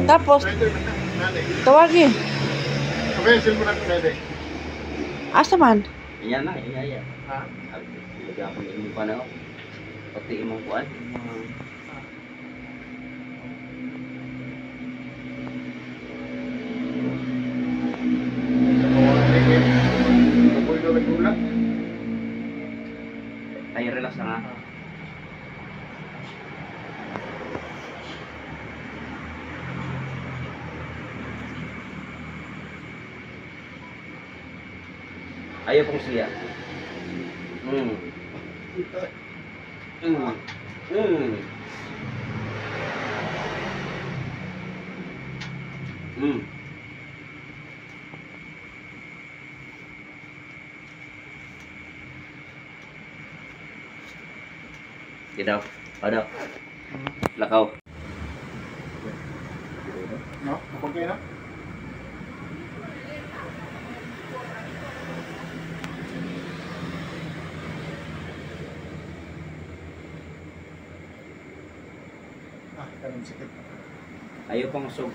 Tapos, tawagin. Asa man? Iyan na, iya. Ha? Lagyan ko yung pa na ako. Pati imong kuan. Ay, relax na nga. Ayaw pong siya. Gitu. Ada. Lakaw. No, okay na. Ayaw pong sug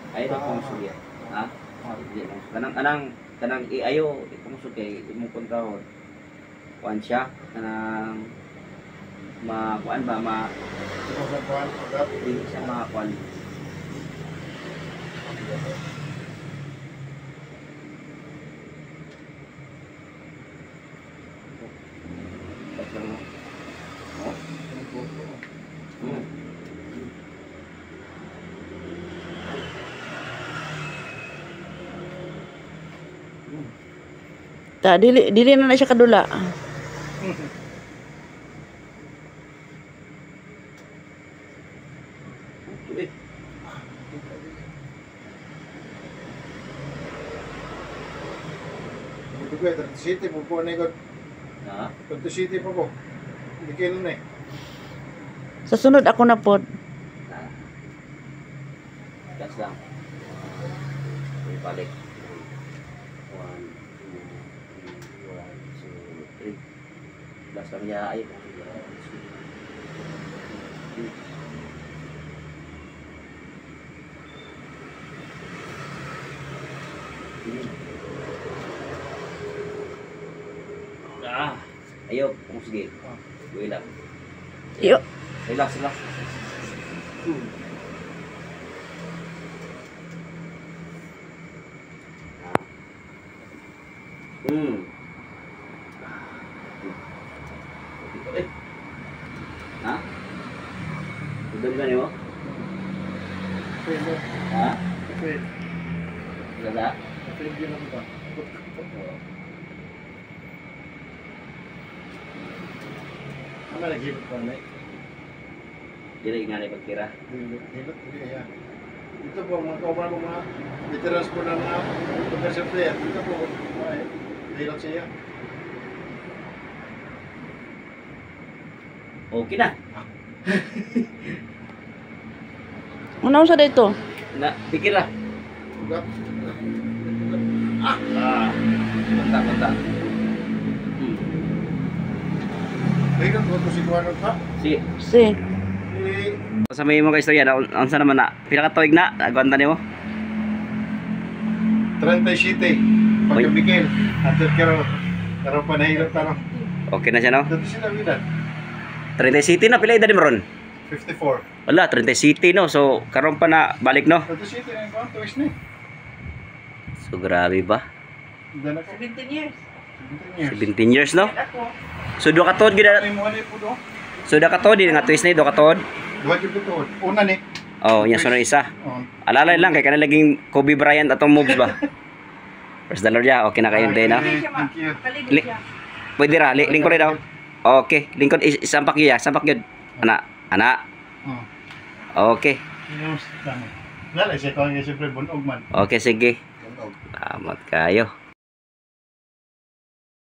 ya. Ha? Kanang ayaw pong sug kay imong kontrahon. Kuan siya kanang kuan ba dili siya kuan. Tak, dili na siya kadula. City po po na ikot. Ha? Punto City po po. Hindi kayo na eh. Sa sunod ako na pod. Gas lang. Balik. 1, 2, 3. Gas lang ya ay. Ayo, kung sige. Buhay lang. Yo. Relax. Ha? Udah gani mo? Ha? Ganda? Ano nag-hibot ko na eh? Dili nga na pagkira. Hibot ko niya. Ito po, mga kauban po mga veterans po ng mga commercial player. Ito po, hilot siya. Okay na. Una sa dito. Na, pikir lah. Ugat. Bentar. Hilot ko ito si Kuano ka. Si. Sa may mga istorya na unsa naman na pinakatuig na agwanta nimo? 37 pagkabigil. Atot karo panahilot tano. Okay na siya no? Dito sila vida. 30 City na pila edad mo ron? 54. Wala, 30 City no. So karon pa na balik no. 30 City na ko tuwis ni. So grabe ba? 17 years. 17 years no? So do katod gid. Ay mo ani po do. So do katod din nga twist ni do katod. Duha jud ko. Una ni. Oh, nya sunod isa. Oh. Alalay lang kay kana laging Kobe Bryant atong moves ba. First dollar ya, okay na kayo din no. Thank you. Pwede ra, lingkod daw. Okay, lingkod isampak gyud ya, sampak gyud. Ana. Okay. Lala siya ko nga siyempre bunog man. Okay, sige. Bunog. Salamat kayo.